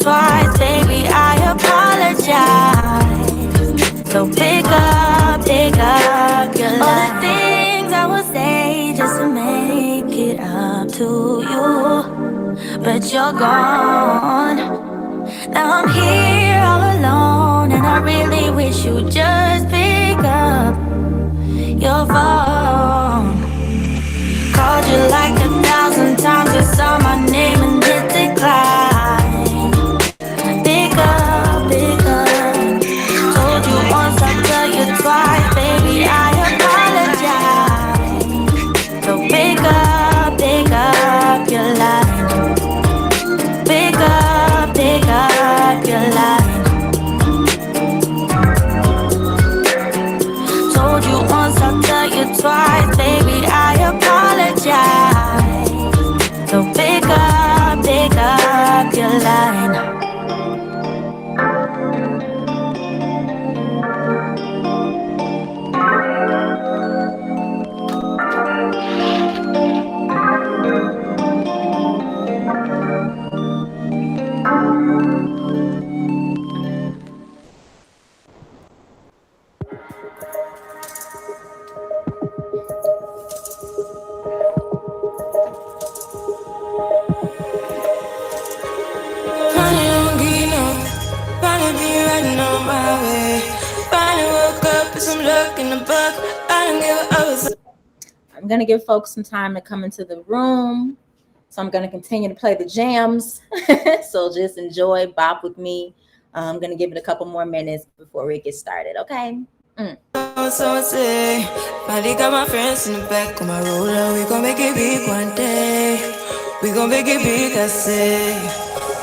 twice, baby, I apologize. So pick up your life. All the things I would say just to make it up to you, but you're gone. Now I'm here all alone, and I really wish you'd just pick up your phone. Called you like 1,000 times, you saw my name and hit decline. Pick up. Told you once, I'll tell you twice, baby, I apologize. So pick up your line. Pick up your line. Told you once, I'll tell you twice, baby, I apologize. So pick up your line. I'm going to give folks some time to come into the room. So I'm going to continue to play the jams. So just enjoy, bop with me. I'm going to give it a couple more minutes before we get started, okay? Someone say, finally got my friends in the back of my roller. We gon' make it big one day. We gon' make it big, I say.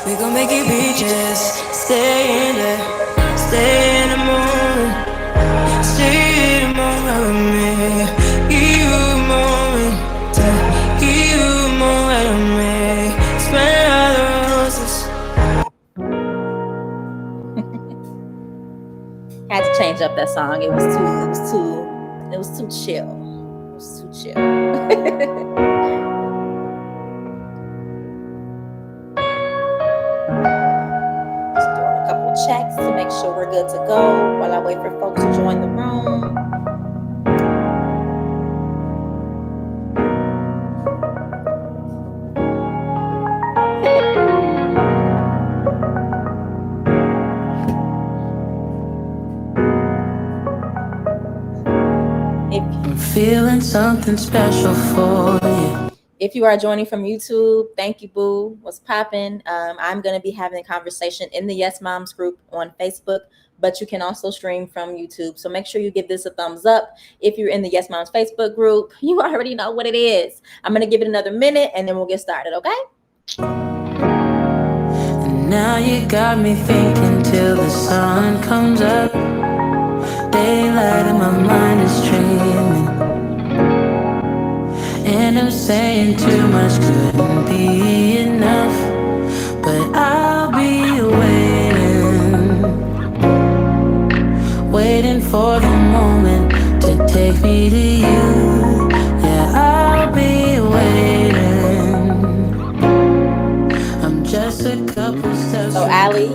We gon' make it big, just stay in there. Stay in the moment. Stay in the moment with me. Give you a moment. Give you a moment with me. Smell all the roses. Had to change up that song. It was too chill. Just doing a couple checks to make sure we're good to go while I wait for folks to join the room. I'm feeling something special for you. If you are joining from YouTube, thank you, boo. What's popping? I'm going to be having a conversation in the Yes Moms group on Facebook, but you can also stream from YouTube. So make sure you give this a thumbs up. If you're in the Yes Moms Facebook group, you already know what it is. I'm going to give it another minute and then we'll get started, okay? And now you got me thinking till the sun comes up. Daylight and my mind is dreaming. And I'm saying too much couldn't be enough. But I'll be waiting for the moment to take me to you. Yeah, I'll be waiting. I'm just a couple steps. So Ali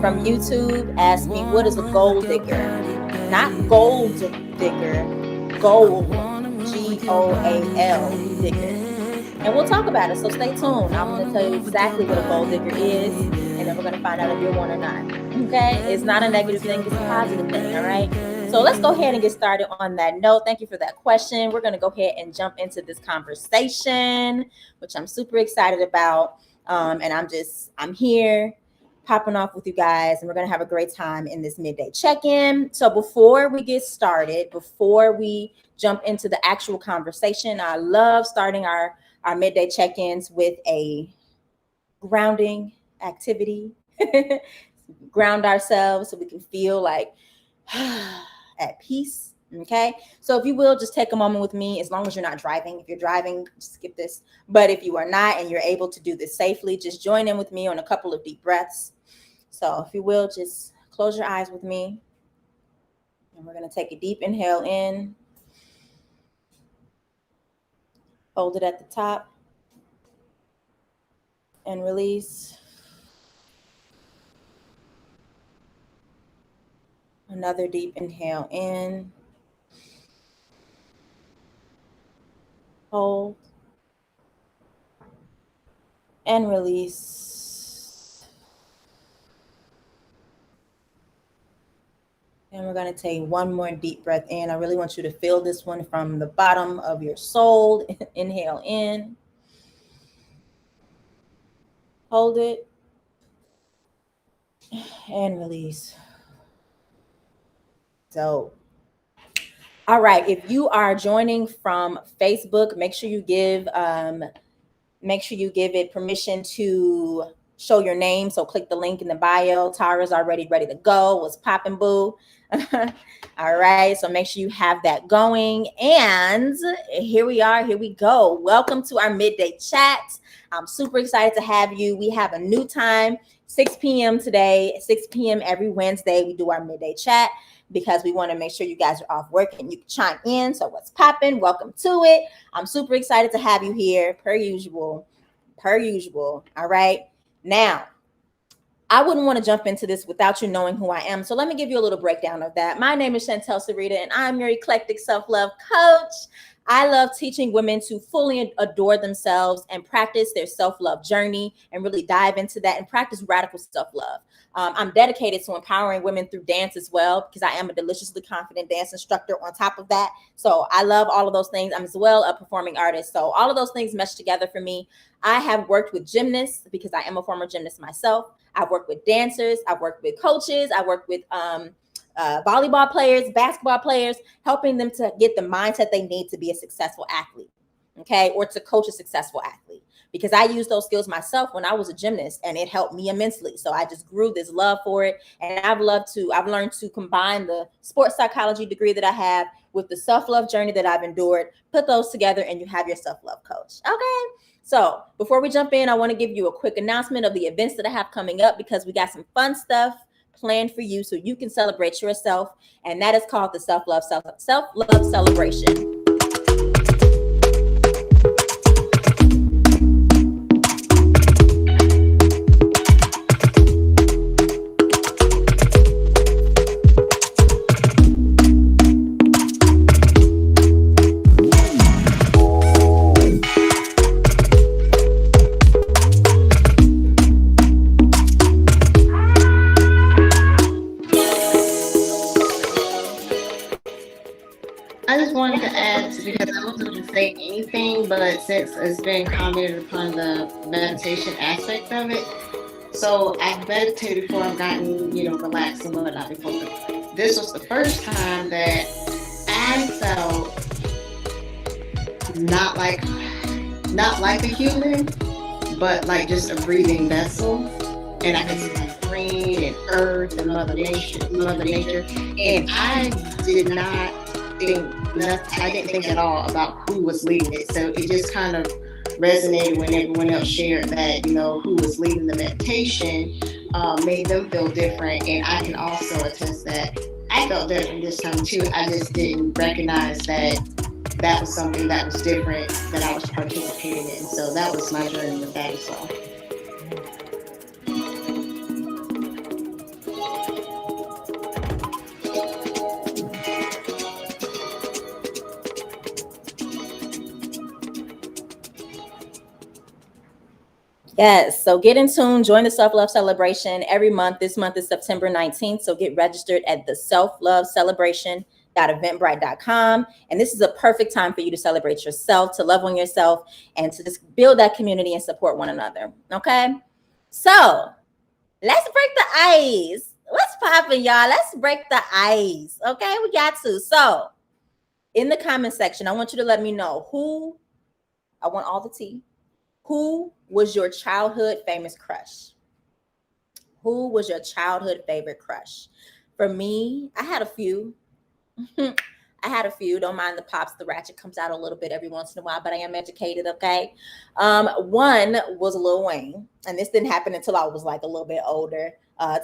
from YouTube asked me, what is a gold digger? Not gold digger, gold, G-O-A-L digger. And we'll talk about it, so stay tuned. I'm going to tell you exactly what a gold digger is, and then we're going to find out if you're one or not. Okay? It's not a negative thing, it's a positive thing, all right? So let's go ahead and get started on that note. Thank you for that question. We're going to go ahead and jump into this conversation, which I'm super excited about. And I'm here popping off with you guys, and we're going to have a great time in this midday check-in. So before we get started, before we jump into the actual conversation, I love starting our midday check-ins with a grounding activity. Ground ourselves so we can feel like at peace. Okay, so if you will, just take a moment with me, as long as you're not driving. If you're driving, skip this. But if you are not and you're able to do this safely, just join in with me on a couple of deep breaths. So if you will, just close your eyes with me. And we're going to take a deep inhale in. Hold it at the top. And release. Another deep inhale in. Hold. And release. And we're going to take one more deep breath in. I really want you to feel this one from the bottom of your soul. Inhale in. Hold it. And release. So, all right. If you are joining from Facebook, make sure you give it permission to show your name. So click the link in the bio. Tara's already ready to go. What's popping, boo? All right. So make sure you have that going. And here we are. Here we go. Welcome to our midday chat. I'm super excited to have you. We have a new time, 6 p.m. today, 6 p.m. every Wednesday. We do our midday chat because we want to make sure you guys are off work and you can chime in. So what's popping? Welcome to it. I'm super excited to have you here, per usual. All right. Now, I wouldn't want to jump into this without you knowing who I am. So let me give you a little breakdown of that. My name is Chantel Sarita, and I'm your eclectic self-love coach. I love teaching women to fully adore themselves and practice their self-love journey and really dive into that and practice radical self-love. I'm dedicated to empowering women through dance as well, because I am a deliciously confident dance instructor on top of that. So I love all of those things. I'm as well a performing artist. So all of those things mesh together for me. I have worked with gymnasts because I am a former gymnast myself. I've worked with dancers. I've worked with coaches. I worked with volleyball players, basketball players, helping them to get the mindset they need to be a successful athlete, okay, or to coach a successful athlete. Because I used those skills myself when I was a gymnast, and it helped me immensely. So I just grew this love for it, and I've learned to combine the sports psychology degree that I have with the self-love journey that I've endured. Put those together, and you have your self-love coach. Okay. So before we jump in, I want to give you a quick announcement of the events that I have coming up, because we got some fun stuff planned for you so you can celebrate yourself. And that is called the self-love celebration. I just wanted to add, because I wasn't going to say anything, but since it's been commented upon the meditation aspect of it, so I've meditated before, I've gotten, relaxed and whatnot before. But this was the first time that I felt not like a human, but like just a breathing vessel. And I could see green and earth and Mother Nature. And I didn't think at all about who was leading it. So it just kind of resonated when everyone else shared that, who was leading the meditation made them feel different. And I can also attest that I felt different this time too. I just didn't recognize that was something that was different that I was participating in. So that was my journey with that as well. Yes. So get in tune, join the self-love celebration every month. This month is September 19th. So get registered at the selflovecelebration.eventbrite.com. And this is a perfect time for you to celebrate yourself, to love on yourself, and to just build that community and support one another. Okay. So let's break the ice. What's popping, y'all? Let's break the ice. Okay. We got to. So in the comment section, I want you to let me know I want all the tea. Who was your childhood famous crush? Who was your childhood favorite crush? For me, I had a few. Don't mind the pops. The ratchet comes out a little bit every once in a while, but I am educated, okay? One was Lil Wayne, and this didn't happen until I was like a little bit older.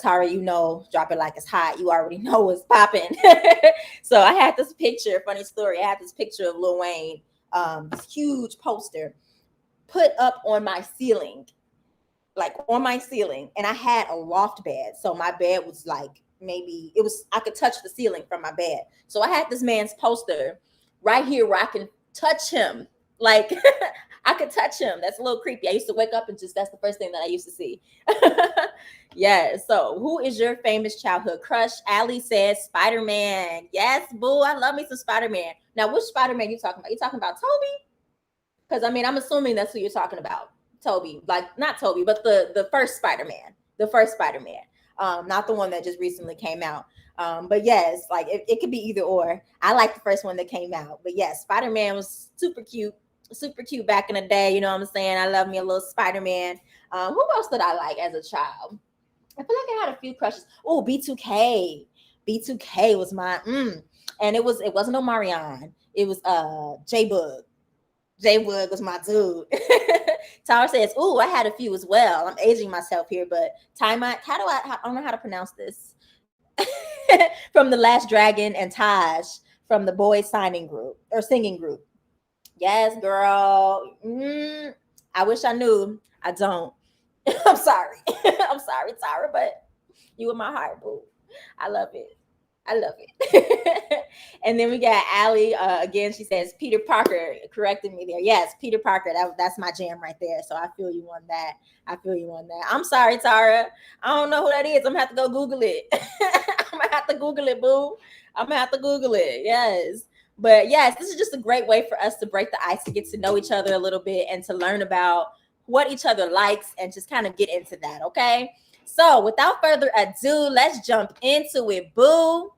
Tara, drop it like it's hot. You already know what's popping. So I had this picture, funny story. I had this picture of Lil Wayne, this huge poster put up on my ceiling, and I had a loft bed. So my bed was like maybe it was, I could touch the ceiling from my bed. So I had this man's poster right here where I can touch him. Like I could touch him. That's a little creepy. I used to wake up and just, that's the first thing that I used to see. Yeah. So who is your famous childhood crush? Allie says Spider-Man. Yes, boo. I love me some Spider-Man. Now, which Spider-Man you talking about? You talking about Toby? Because I mean, I'm assuming that's who you're talking about. Toby. Like not Toby, but the first Spider-Man. The first Spider-Man. Not the one that just recently came out. But yes, like it could be either or. I like the first one that came out. But yes, Spider-Man was super cute back in the day. You know what I'm saying? I love me a little Spider-Man. Who else did I like as a child? I feel like I had a few crushes. Oh, B2K. B2K was my and it wasn't Omarion. It was J Bug. J Bug was my dude. Tara says, "Ooh, I had a few as well." I'm aging myself here, but Time how do I don't know how to pronounce this. From the Last Dragon and Taj from the boys signing group or singing group. Yes, girl. I wish I knew. I don't. I'm sorry. I'm sorry, Tara, but you in my heart, boo. I love it. I love it. And then we got Allie again. She says Peter Parker corrected me there. Yes, Peter Parker. That's my jam right there. So I feel you on that. I feel you on that. I'm sorry, Tara. I don't know who that is. I'm gonna have to go Google it. I'm gonna have to Google it, boo. I'm gonna have to Google it. Yes. But yes, this is just a great way for us to break the ice, to get to know each other a little bit and to learn about what each other likes and just kind of get into that. Okay. So without further ado, let's jump into it, boo.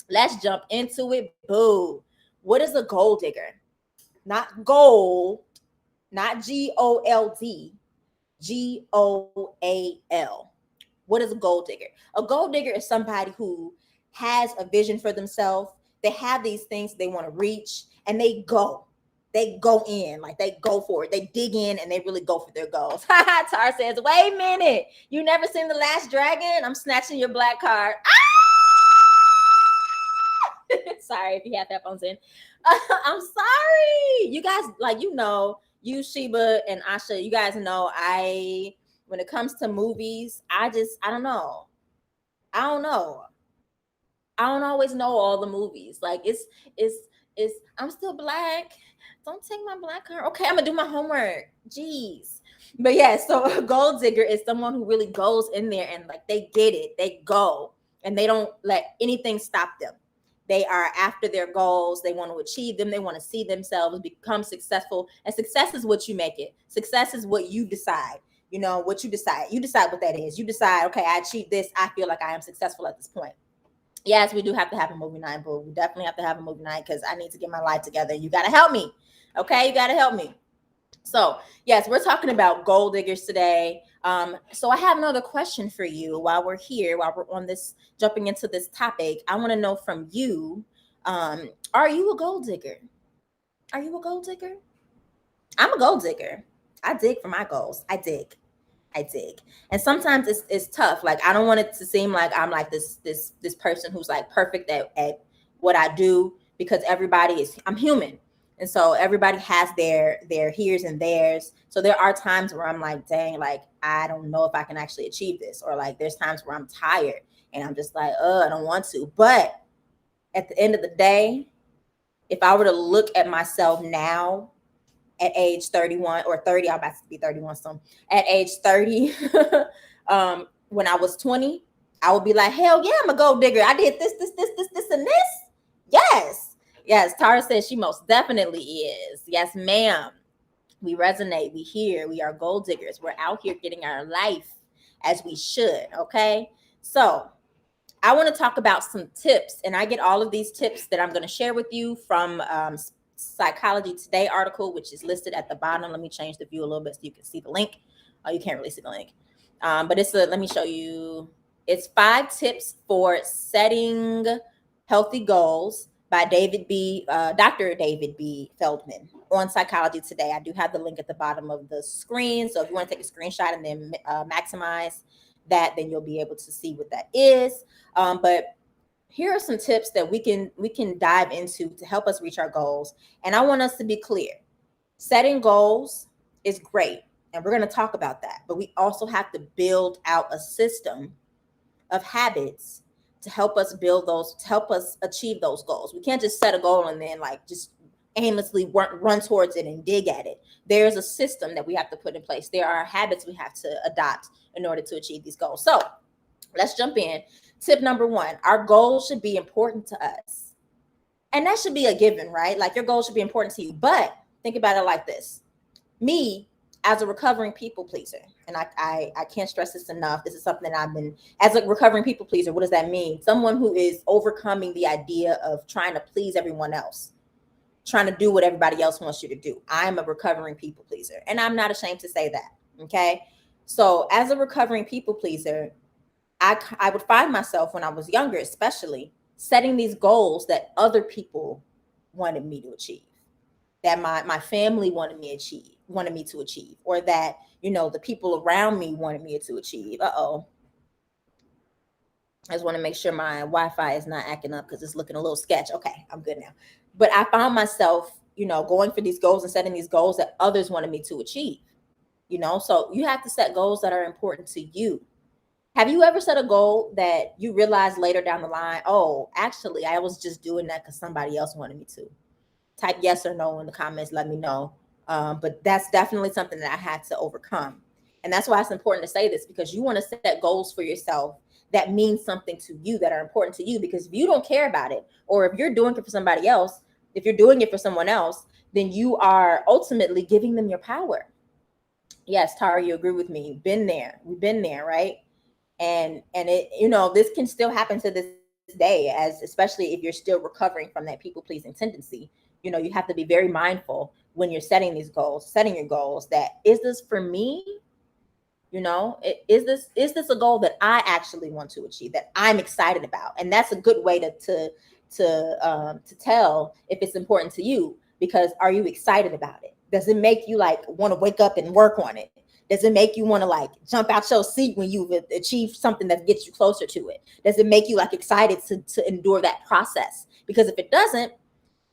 Let's jump into it, boo. What is a gold digger? Not gold, not GOLD, GOAL. What is a gold digger? A gold digger is somebody who has a vision for themselves. They have these things they want to reach, and they go in, like they go for it. They dig in and they really go for their goals. Tar says, wait a minute. You never seen The Last Dragon? I'm snatching your black card. Sorry if you have headphones in. I'm sorry. You guys, like, you, Sheba and Asha, you guys know when it comes to movies, I don't know. I don't know. I don't always know all the movies. Like it's I'm still black. Don't take my black card. Okay, I'm gonna do my homework. Jeez. But yeah, so a gold digger is someone who really goes in there and like they get it. They go and they don't let anything stop them. They are after their goals. They want to achieve them. They want to see themselves become successful. And success is what you make it. Success is what you decide. You know, what you decide. You decide what that is. You decide, okay, I achieved this. I feel like I am successful at this point. Yes, we do have to have a movie night, but we definitely have to have a movie night because I need to get my life together. You got to help me. Okay, you got to help me. So, yes, we're talking about gold diggers today. So I have another question for you while we're here, while we're on this, jumping into this topic. I want to know from you, are you a gold digger? Are you a gold digger? I'm a gold digger. I dig for my goals. I dig. And sometimes it's tough. Like I don't want it to seem like I'm like this person who's like perfect at what I do, because I'm human. And so everybody has their here's and theirs. So there are times where I'm like, dang, like I don't know if I can actually achieve this, or like there's times where I'm tired and I'm just like, I don't want to. But at the end of the day, if I were to look at myself now at age 31 or 30, I'm about to be 31 soon. At age 30, when I was 20, I would be like, hell yeah, I'm a gold digger. I did this, and this. Yes. Tara says she most definitely is. Yes, ma'am. We resonate. We hear. We are gold diggers. We're out here getting our life as we should. Okay. So I want to talk about some tips, and I get all of these tips that I'm going to share with you from Psychology Today article, which is listed at the bottom. Let me change the view a little bit so you can see the link. Oh, you can't really see the link. But let me show you. It's 5 tips for setting healthy goals by Dr. David B. Feldman on Psychology Today. I do have the link at the bottom of the screen. So if you want to take a screenshot and then maximize that, then you'll be able to see what that is. But here are some tips that we can dive into to help us reach our goals. And I want us to be clear. Setting goals is great, and we're going to talk about that. But we also have to build out a system of habits to help us build those, to help us achieve those goals. We can't just set a goal and then like just aimlessly run towards it and dig at it. There's a system that we have to put in place. There are habits we have to adopt in order to achieve these goals. So let's jump in. Tip number one, our goals should be important to us. And that should be a given, right? Like your goals should be important to you. But think about it like this. Me, as a recovering people pleaser, and I can't stress this enough. This is something that I've been, as a recovering people pleaser, what does that mean? Someone who is overcoming the idea of trying to please everyone else, trying to do what everybody else wants you to do. I'm a recovering people pleaser, and I'm not ashamed to say that. Okay. So as a recovering people pleaser, I would find myself when I was younger, especially setting these goals that other people wanted me to achieve, that my family wanted me to achieve, or that, the people around me wanted me to achieve. I just want to make sure my Wi-Fi is not acting up because it's looking a little sketch. Okay, I'm good now. But I found myself, going for these goals and setting these goals that others wanted me to achieve. So you have to set goals that are important to you. Have you ever set a goal that you realize later down the line, oh, actually, I was just doing that because somebody else wanted me to? Type yes or no in the comments. Let me know. But that's definitely something that I had to overcome. And that's why it's important to say this, because you want to set goals for yourself that mean something to you, that are important to you. Because if you don't care about it, or if you're doing it for somebody else, if you're doing it for someone else, then you are ultimately giving them your power. Yes, Tara, you agree with me. Been there. We've been there, right? And it, this can still happen to this day, as especially if you're still recovering from that people pleasing tendency. You have to be very mindful when you're setting these goals, setting your goals, that is this for me? Is this a goal that I actually want to achieve, that I'm excited about? And that's a good way to tell if it's important to you, because are you excited about it? Does it make you like want to wake up and work on it? Does it make you want to like jump out your seat when you've achieved something that gets you closer to it? Does it make you like excited to endure that process? Because if it doesn't,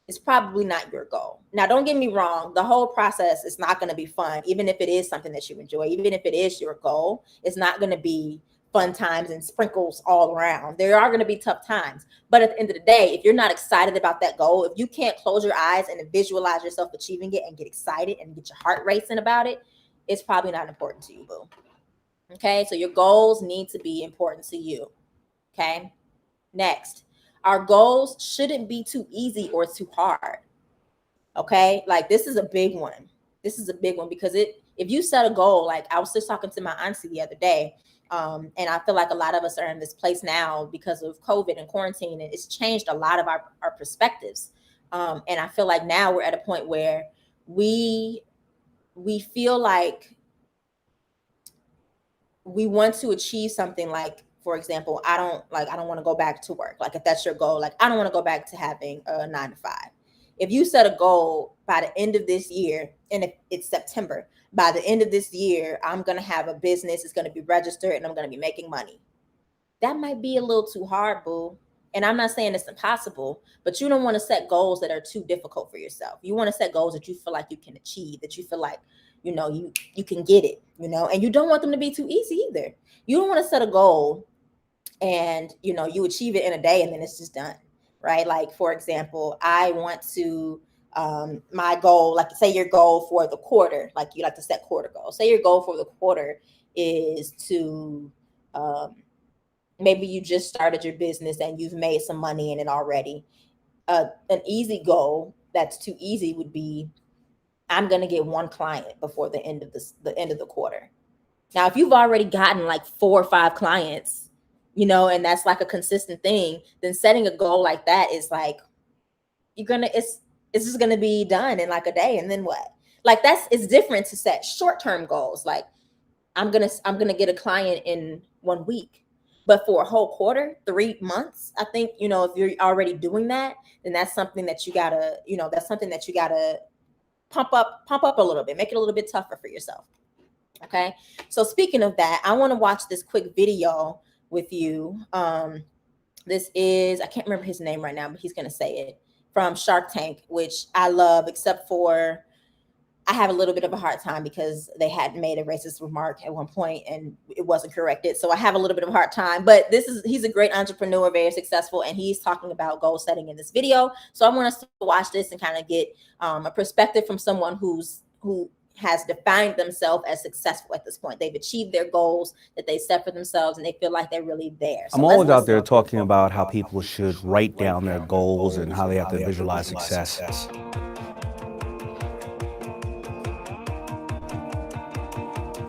it's probably not your goal. Now, don't get me wrong. The whole process is not going to be fun, even if it is something that you enjoy, even if it is your goal. It's not going to be fun times and sprinkles all around. There are going to be tough times. But at the end of the day, if you're not excited about that goal, if you can't close your eyes and visualize yourself achieving it and get excited and get your heart racing about it, it's probably not important to you, boo. Okay, so your goals need to be important to you. Okay, next, our goals shouldn't be too easy or too hard. Okay, like this is a big one. This is a big one, because if you set a goal, like I was just talking to my auntie the other day, and I feel like a lot of us are in this place now because of COVID and quarantine, and it's changed a lot of our perspectives. And I feel like now we're at a point where we feel like we want to achieve something. Like, for example, I don't want to go back to work. Like if that's your goal, like I don't want to go back to having a 9 to 5. If you set a goal by the end of this year, and if it's September, by the end of this year, I'm going to have a business, it's going to be registered, and I'm going to be making money. That might be a little too hard, boo. And I'm not saying it's impossible, but you don't want to set goals that are too difficult for yourself. You want to set goals that you feel like you can achieve, that you feel like, you can get it, and you don't want them to be too easy either. You don't want to set a goal and, you achieve it in a day and then it's just done, right? Like, for example, I want to, my goal, like say your goal for the quarter, like you like to set quarter goals. Say your goal for the quarter is to, maybe you just started your business and you've made some money in it already. An easy goal that's too easy would be, I'm going to get one client before the end of the quarter. Now, if you've already gotten like 4 or 5 clients, and that's like a consistent thing, then setting a goal like that is like, it's just going to be done in like a day. And then what? Like it's different to set short-term goals. Like I'm going to get a client in 1 week. But for a whole quarter, 3 months, I think, if you're already doing that, then that's something that you gotta, pump up a little bit, make it a little bit tougher for yourself. Okay. So speaking of that, I want to watch this quick video with you. This is, I can't remember his name right now, but he's going to say it, from Shark Tank, which I love, except for I have a little bit of a hard time because they had made a racist remark at one point and it wasn't corrected. So I have a little bit of a hard time, but he's a great entrepreneur, very successful, and he's talking about goal setting in this video. So I want us to watch this and kind of get a perspective from someone who has defined themselves as successful at this point. They've achieved their goals that they set for themselves and they feel like they're really there. So I'm always out there talking about how people should write down their goals and how they have to visualize success.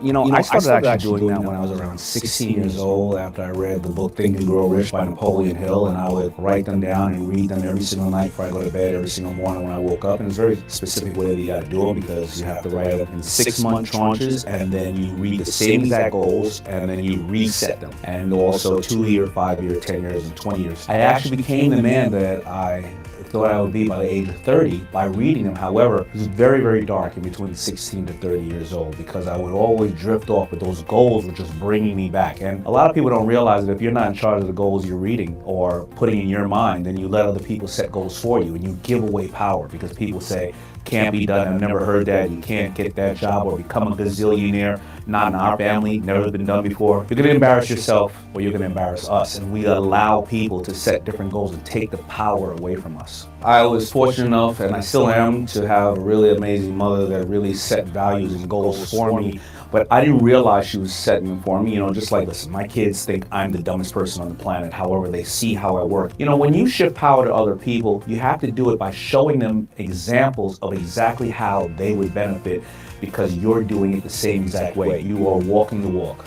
I started actually doing that when I was around 16 years old after I read the book Think and Grow Rich by Napoleon Hill, and I would write them down and read them every single night before I go to bed, every single morning when I woke up. And it's a very specific way that you got to do them because you have to write them in 6-month tranches, and then you read the same exact goals, and then you reset them. And also 2-year, 5-year, 10 years, and 20 years. I actually became the man that I thought I would be by the age of 30 by reading them. However, it was very, very dark in between 16 to 30 years old because I would always drift off, but those goals were just bringing me back. And a lot of people don't realize that if you're not in charge of the goals you're reading or putting in your mind, then you let other people set goals for you and you give away power because people say, can't be done, I've never heard that, you can't get that job or become a gazillionaire, not in our family, never been done before. You're gonna embarrass yourself or you're gonna embarrass us. And we allow people to set different goals and take the power away from us. I was fortunate enough, and I still am, to have a really amazing mother that really set values and goals for me. But I didn't realize she was setting them for me. Just like, listen, my kids think I'm the dumbest person on the planet. However, they see how I work. When you shift power to other people, you have to do it by showing them examples of exactly how they would benefit because you're doing it the same exact way. You are walking the walk.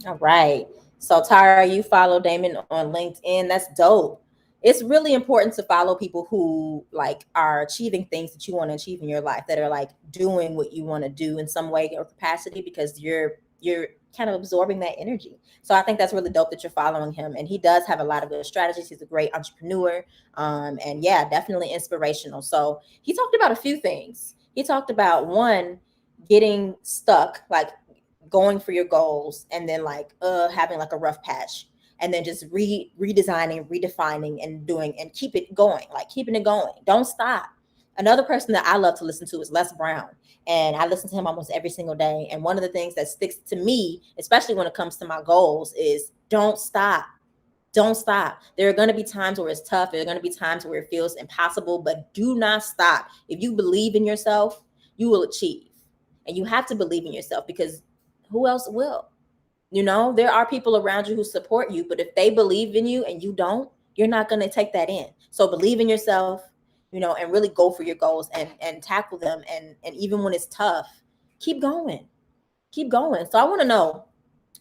All right. So Tara, you follow Damon on LinkedIn. That's dope. It's really important to follow people who are achieving things that you want to achieve in your life, that are doing what you want to do in some way or capacity, because you're kind of absorbing that energy. So I think that's really dope that you're following him, and he does have a lot of good strategies. He's a great entrepreneur, and yeah, definitely inspirational. So he talked about a few things. He talked about, one, getting stuck, going for your goals, and then having a rough patch, and then just redesigning, redefining, and doing, and keep it going, keeping it going. Don't stop. Another person that I love to listen to is Les Brown, and I listen to him almost every single day. And one of the things that sticks to me, especially when it comes to my goals, is don't stop. Don't stop. There are going to be times where it's tough. There are going to be times where it feels impossible, but do not stop. If you believe in yourself, you will achieve. And you have to believe in yourself, because who else will? There are people around you who support you, but if they believe in you and you don't, you're not going to take that in. So believe in yourself, and really go for your goals and tackle them. And even when it's tough, keep going. Keep going. So I want to know,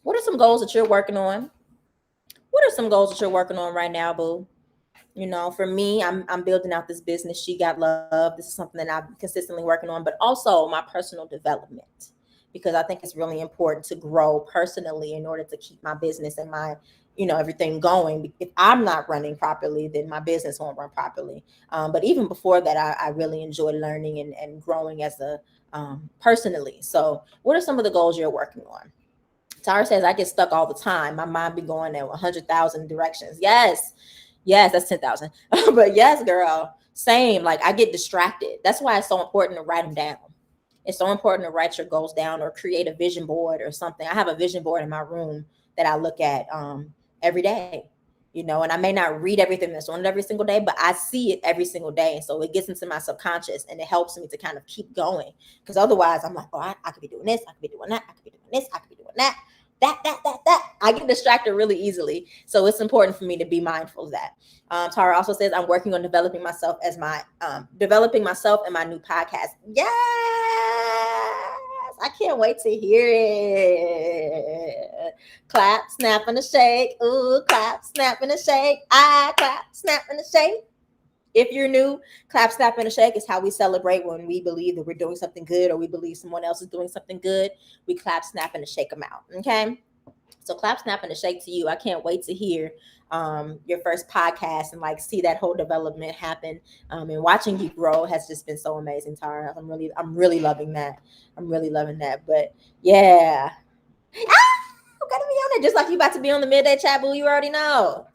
what are some goals that you're working on? What are some goals that you're working on right now, boo? For me, I'm building out this business, She Got Love. This is something that I'm consistently working on, but also my personal development, because I think it's really important to grow personally in order to keep my business and my, everything going. If I'm not running properly, then my business won't run properly. But even before that, I really enjoy learning and growing as a personally. So what are some of the goals you're working on? Tara says, I get stuck all the time. My mind be going in 100,000 directions. Yes, that's 10,000. But yes, girl, same. I get distracted. That's why it's so important to write them down. It's so important to write your goals down or create a vision board or something. I have a vision board in my room that I look at every day, and I may not read everything that's on it every single day, but I see it every single day. And so it gets into my subconscious and it helps me to kind of keep going. Because otherwise I'm like, oh, I could be doing this. I could be doing that. I could be doing this. I could be doing that. That. I get distracted really easily. So it's important for me to be mindful of that. Tara also says, I'm working on developing myself in my new podcast. Yes, I can't wait to hear it. Clap, snap, and a shake. Ooh, clap, snap, and a shake. I clap, snap, and a shake. If you're new, clap, snap, and a shake is how we celebrate when we believe that we're doing something good or we believe someone else is doing something good. We clap, snap, and a shake them out. Okay. So clap, snap, and a shake to you. I can't wait to hear your first podcast and see that whole development happen. And watching you grow has just been so amazing, Tara. I'm really loving that. I'm really loving that. But yeah. I'm gonna be on it just like you about to be on the Midday Chat, boo. You already know.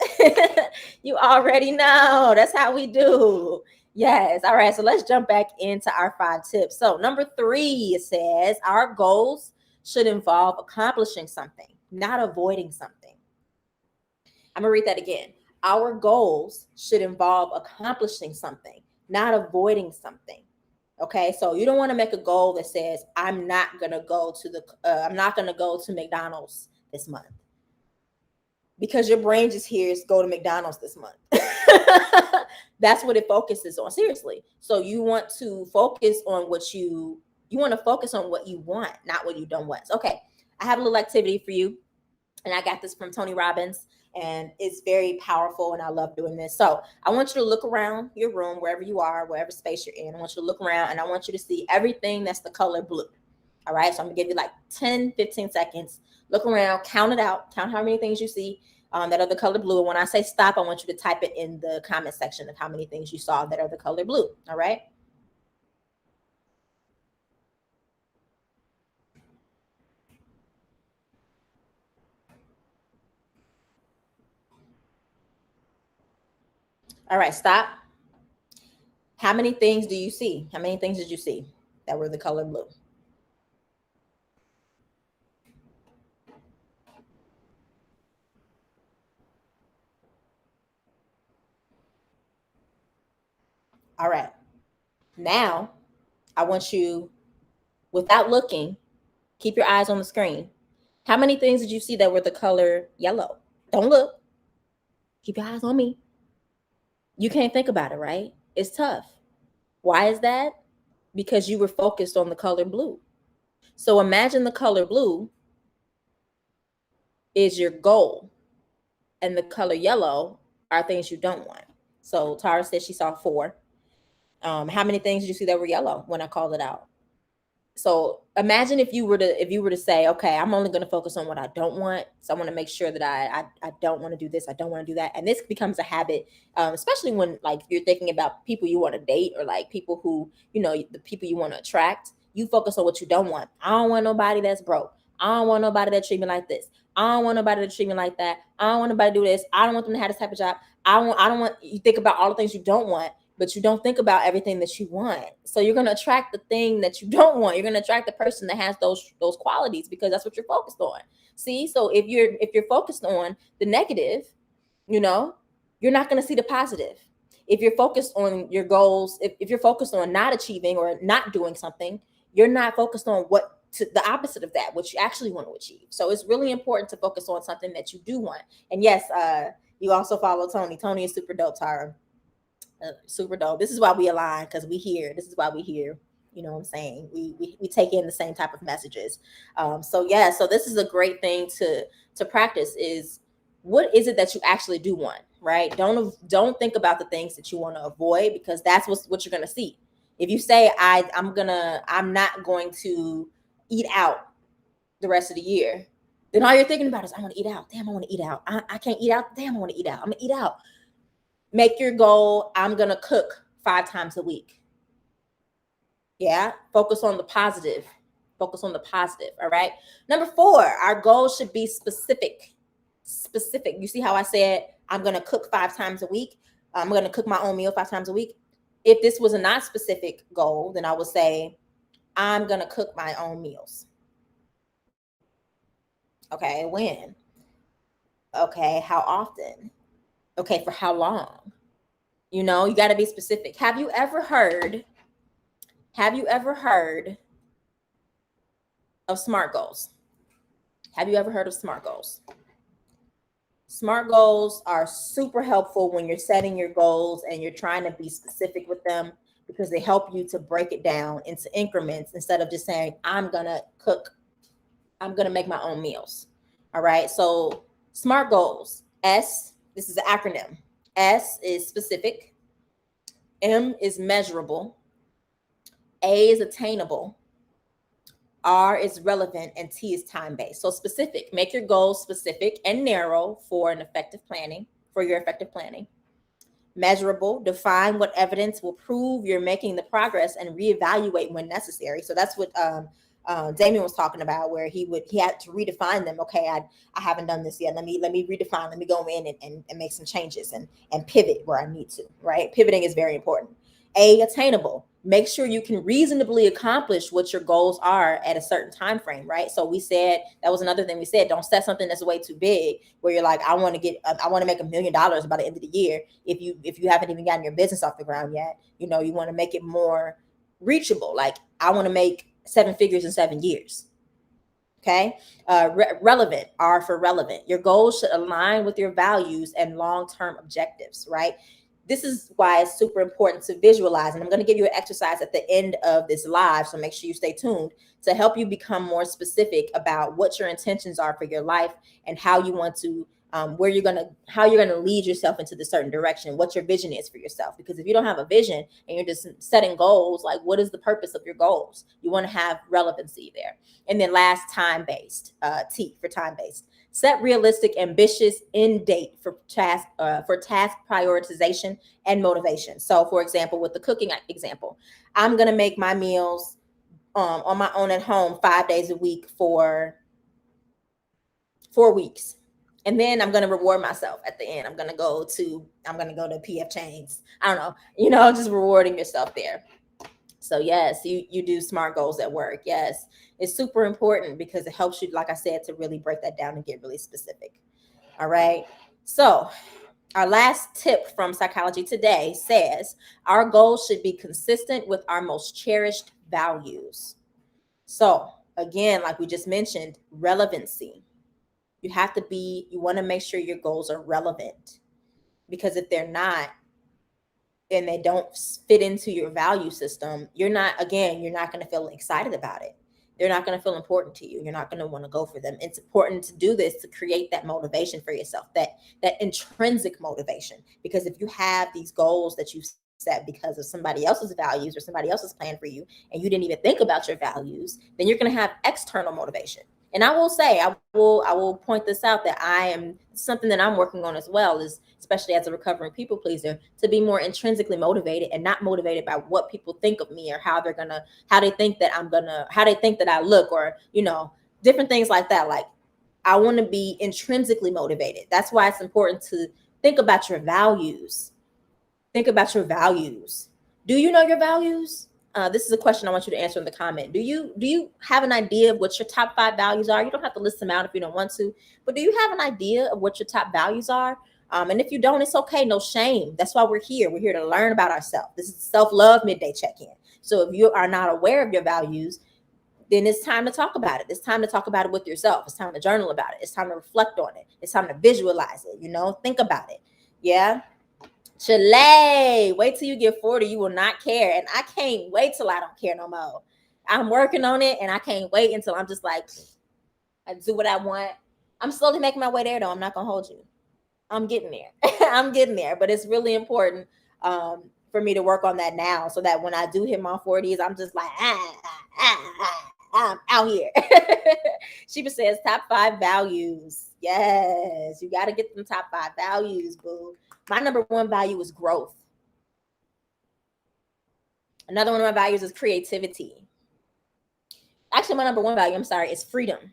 You already know. That's how we do. Yes. All right. So let's jump back into our 5 tips. So number 3, it says our goals should involve accomplishing something, not avoiding something. I'm going to read that again. Our goals should involve accomplishing something, not avoiding something. Okay, so you don't want to make a goal that says I'm not gonna go to McDonald's this month, because your brain just hears go to McDonald's this month. That's what it focuses on. Seriously. So you want to focus on what you want to focus on what you want, not what you don't want. Okay, I have a little activity for you, and I got this from Tony Robbins, and it's very powerful, and I love doing this. So I want you to look around your room, wherever you are, wherever space you're in. I want you to look around, and I want you to see everything that's the color blue. All right, so I'm gonna give you like 10, 15 seconds. Look around, count it out, count how many things you see that are the color blue. And when I say stop, I want you to type it in the comment section of how many things you saw that are the color blue. All right. All right, stop. How many things do you see? How many things did you see that were the color blue? All right. Now, I want you, without looking, keep your eyes on the screen. How many things did you see that were the color yellow? Don't look. Keep your eyes on me. You can't think about it, right? It's tough. Why is that? Because you were focused on the color blue. So imagine the color blue is your goal, and the color yellow are things you don't want. So Tara said she saw 4. How many things did you see that were yellow when I called it out? So imagine if you were to say, okay, I'm only going to focus on what I don't want. So I want to make sure that I don't want to do this. I don't want to do that. And this becomes a habit, especially when like you're thinking about people you want to date, or like people who, the people you want to attract. You focus on what you don't want. I don't want nobody that's broke. I don't want nobody that treat me like this. I don't want nobody to treat me like that. I don't want nobody to do this. I don't want them to have this type of job. I don't want you think about all the things you don't want, but you don't think about everything that you want. So you're going to attract the thing that you don't want. You're going to attract the person that has those qualities, because that's what you're focused on. See, so if you're focused on the negative, you're not going to see the positive. If you're focused on your goals, if you're focused on not achieving or not doing something, you're not focused on the opposite of that, what you actually want to achieve. So it's really important to focus on something that you do want. And yes, you also follow Tony. Tony is super dope, Tara. Super dope. This is why we align, because this is why we here. You know what I'm saying? We take in the same type of messages. So this is a great thing to practice. Is what is it that you actually do want, right? Don't think about the things that you want to avoid, because that's what you're gonna see. If you say I'm not going to eat out the rest of the year, then all you're thinking about is I want to eat out. Damn, I want to eat out. I can't eat out. Damn, I want to eat out. I'm gonna eat out. Make your goal, I'm going to cook 5 times a week. Yeah. Focus on the positive. Focus on the positive. All right. Number 4, our goal should be specific. Specific. You see how I said I'm going to cook 5 times a week? I'm going to cook my own meal 5 times a week. If this was a not specific goal, then I would say I'm going to cook my own meals. Okay. When? Okay. How often? Okay. For how long? You got to be specific. Have you ever heard of SMART goals? Have you ever heard of SMART goals? SMART goals are super helpful when you're setting your goals and you're trying to be specific with them, because they help you to break it down into increments instead of just saying, I'm going to make my own meals. All right. So SMART goals, S, this is an acronym. S is specific. M is measurable. A is attainable. R is relevant, and T is time-based. So specific, make your goals specific and narrow for your effective planning. Measurable, define what evidence will prove you're making the progress and reevaluate when necessary. So that's what Damien was talking about, where he had to redefine them. Okay, I haven't done this yet. Let me redefine. Let me go in and make some changes and pivot where I need to. Right, pivoting is very important. Attainable. Make sure you can reasonably accomplish what your goals are at a certain time frame, right? So we said, that was another thing we said, don't set something that's way too big, where you're like, I want to make $1 million by the end of the year. If you haven't even gotten your business off the ground yet, you want to make it more reachable. Like, I want to make 7 figures in 7 years. Okay. Relevant. R for relevant. Your goals should align with your values and long-term objectives, right? This is why it's super important to visualize. And I'm going to give you an exercise at the end of this live, so make sure you stay tuned, to help you become more specific about what your intentions are for your life and how you want to, how you're going to lead yourself into the certain direction, what your vision is for yourself. Because if you don't have a vision and you're just setting goals, like, what is the purpose of your goals? You want to have relevancy there. And then last, time-based, T for time-based. Set realistic, ambitious end date for task prioritization and motivation. So, for example, with the cooking example, I'm going to make my meals on my own at home 5 days a week for 4 weeks. And then I'm going to reward myself at the end. I'm going to go to PF Chang's. I don't know, just rewarding yourself there. So yes, you do SMART goals at work. Yes, it's super important because it helps you, like I said, to really break that down and get really specific. All right. So our last tip from Psychology Today says our goals should be consistent with our most cherished values. So again, like we just mentioned, relevancy. You want to make sure your goals are relevant, because if they're not, and they don't fit into your value system, you're not going to feel excited about it. They're not going to feel important to you. You're not going to want to go for them. It's important to do this to create that motivation for yourself, that intrinsic motivation. Because if you have these goals that you set because of somebody else's values or somebody else's plan for you, and you didn't even think about your values, then you're going to have external motivation. And I will say, I will point this out, that something that I'm working on as well, is, especially as a recovering people pleaser, to be more intrinsically motivated and not motivated by what people think of me, or how they think that I look, or, different things like that. Like, I want to be intrinsically motivated. That's why it's important to think about your values. Think about your values. Do you know your values? This is a question I want you to answer in the comment. Do you have an idea of what your top 5 values are? You don't have to list them out if you don't want to, but do you have an idea of what your top values are? And if you don't, it's okay. No shame. That's why we're here. We're here to learn about ourselves. This is self-love midday check-in. So if you are not aware of your values, then it's time to talk about it. It's time to talk about it with yourself. It's time to journal about it. It's time to reflect on it. It's time to visualize it. Think about it. Yeah. Chile, wait till you get 40. You will not care. And I can't wait till I don't care no more. I'm working on it, and I can't wait until I'm just like, I do what I want. I'm slowly making my way there, though. I'm not going to hold you. I'm getting there. I'm getting there. But it's really important for me to work on that now, so that when I do hit my 40s, I'm just like, I'm out here. Sheba says top 5 values. Yes, you got to get them top 5 values, boo. My number 1 value is growth. Another one of my values is creativity. Actually, my number 1 value, is freedom,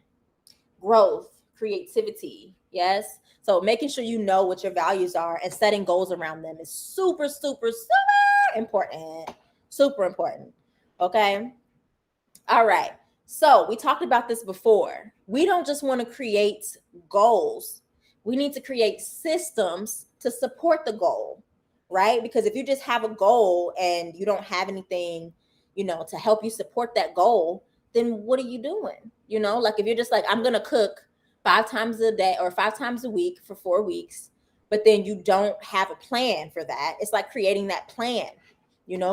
growth, creativity. Yes. So making sure you know what your values are and setting goals around them is super, super, super important. Super important. Okay. All right. So we talked about this before. We don't just want to create goals. We need to create systems to support the goal, right? Because if you just have a goal and you don't have anything, to help you support that goal, then what are you doing? Like, if you're just like, I'm going to cook 5 times a day or 5 times a week for 4 weeks, but then you don't have a plan for that. It's like creating that plan,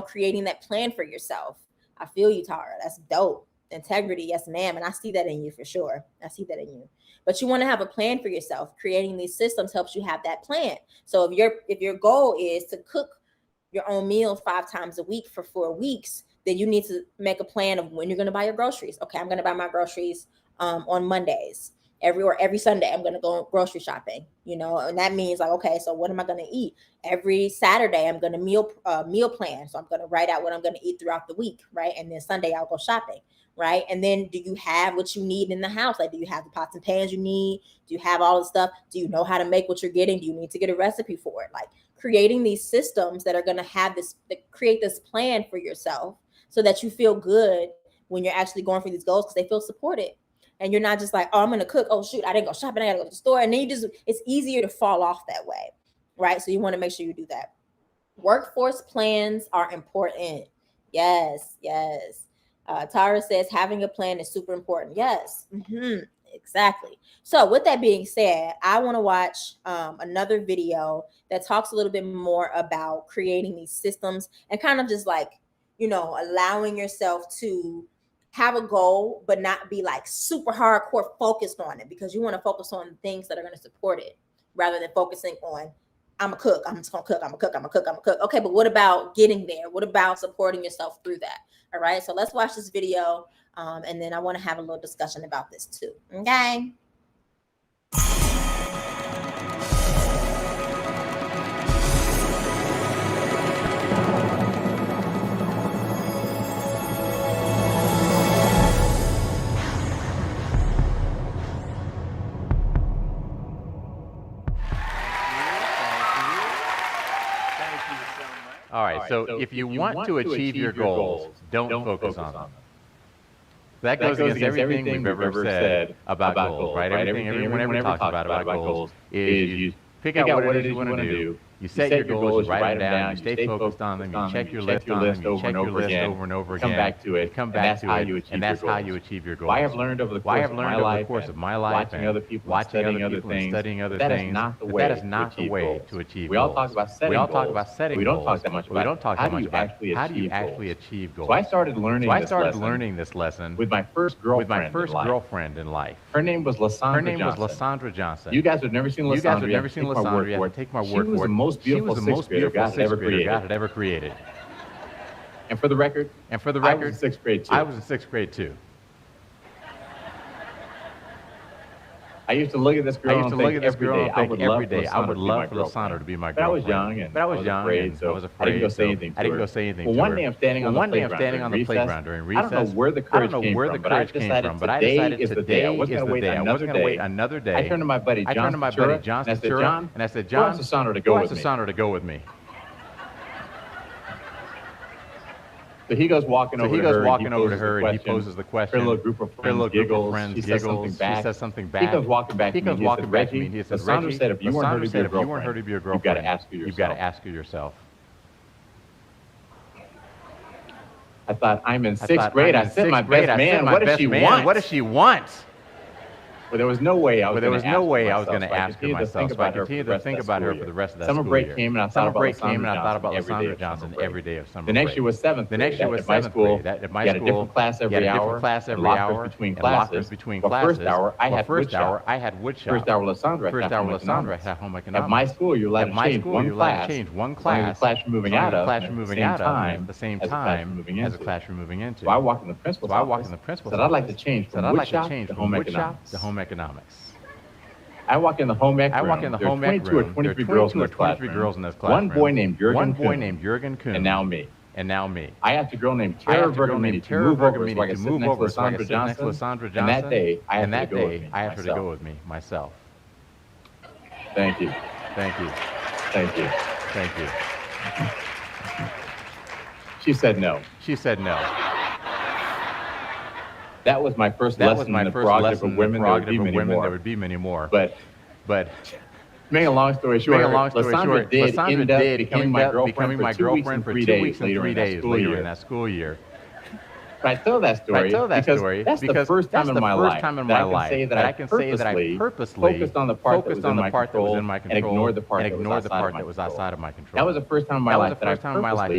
creating that plan for yourself. I feel you, Tara. That's dope. Integrity, yes, ma'am. And I see that in you for sure. I see that in you. But you want to have a plan for yourself. Creating these systems helps you have that plan. So if your goal is to cook your own meal 5 times a week for 4 weeks, then you need to make a plan of when you're going to buy your groceries. Okay, I'm going to buy my groceries on Mondays. every Sunday I'm going to go grocery shopping, and that means like, okay, so what am I going to eat? Every Saturday I'm going to meal plan. So I'm going to write out what I'm going to eat throughout the week, right? And then Sunday I'll go shopping, right? And then do you have what you need in the house? Like, do you have the pots and pans you need? Do you have all the stuff? Do you know how to make what you're getting? Do you need to get a recipe for it? Like, creating these systems that are going to create this plan for yourself so that you feel good when you're actually going for these goals, because they feel supported. And you're not just like, oh, I'm going to cook. Oh, shoot, I didn't go shopping. I got to go to the store. And then it's easier to fall off that way, right? So you want to make sure you do that. Workforce plans are important. Yes. Tara says having a plan is super important. Yes, exactly. So with that being said, I want to watch another video that talks a little bit more about creating these systems and kind of just like, allowing yourself to have a goal, but not be like super hardcore focused on it, because you want to focus on things that are going to support it rather than focusing on, I'm a cook. I'm just going to cook. I'm a cook. Okay, but what about getting there? What about supporting yourself through that? All right, so let's watch this video, and then I want to have a little discussion about this too. Okay. All right, so if you want to achieve your goals, don't focus on them. That goes against everything we've ever said about goals, right? Everyone ever talks about goals is you pick out what it is you want to do. You set your goals, you write them down, you stay focused on them, you check your list on them, you check your list over and over again. Come back to it, and that's how you achieve your goals. Why I've learned over the course of my life, watching other people, studying other things, studying other things, that is not the way to achieve goals. We all talk about setting goals. We don't talk that much about how do you actually achieve goals. So I started learning this lesson with my first girlfriend in life. Her name was Lysandra Johnson. You guys have never seen Lysandra. You have to take my word for it. She was the most beautiful sixth grader God had ever created. And for the record, I was in sixth grade too. I was in sixth grade too. I used to look at this girl and think every day, I would love for Lysandra to be my girlfriend. But I was young and I was afraid, so I didn't go say anything to her. Well, one day I'm standing on the playground during recess. I don't know where the courage came from, but I decided today is the day. I wasn't going to wait another day. I turned to my buddy John Ventura, and I said, John, who wants Lysandra to go with me? So he goes walking over to her and he poses the question. Her little group of friends giggles. She says something back. He comes walking back to me and he says, Reggie, said if you weren't hurt to be your girlfriend, you've got to ask her yourself. I thought, I'm in sixth grade. I said, my best man, what does she want? What does she want? Well, there was no way I was going to ask her myself, so I continued to think about her for the rest of that school year. Summer break came and I thought about Lysandra Johnson every day of summer break. The next year was seventh grade. At my school, you had a different class every hour, lockers between classes. For first hour, I had woodshop. First hour, Lysandra had home economics. At my school, you're allowed to change one class. The class you're moving out of at the same time as the class you're moving into. So I walked in the principal's office. Said I'd like to change from woodshop to home economics. I walk in the home ec room. There are 22 or 23 girls in this classroom. One boy named Jürgen Kuhn. And now me. I asked a girl named Tara Bergamini to move over so I could sit next to Lysandra Johnson. And that day, I asked her to go with me myself. Thank you. She said no. That was my first lesson in the prerogative of women. There would be many more. But make a long story short, Lysandra did end up becoming my girlfriend for 2 weeks and 3 days later in that school year. But I tell that story because that's the first time in my life that I can say that I purposely focused on the part that was in my control and ignored the part that was outside of my control. That was the first time in my life that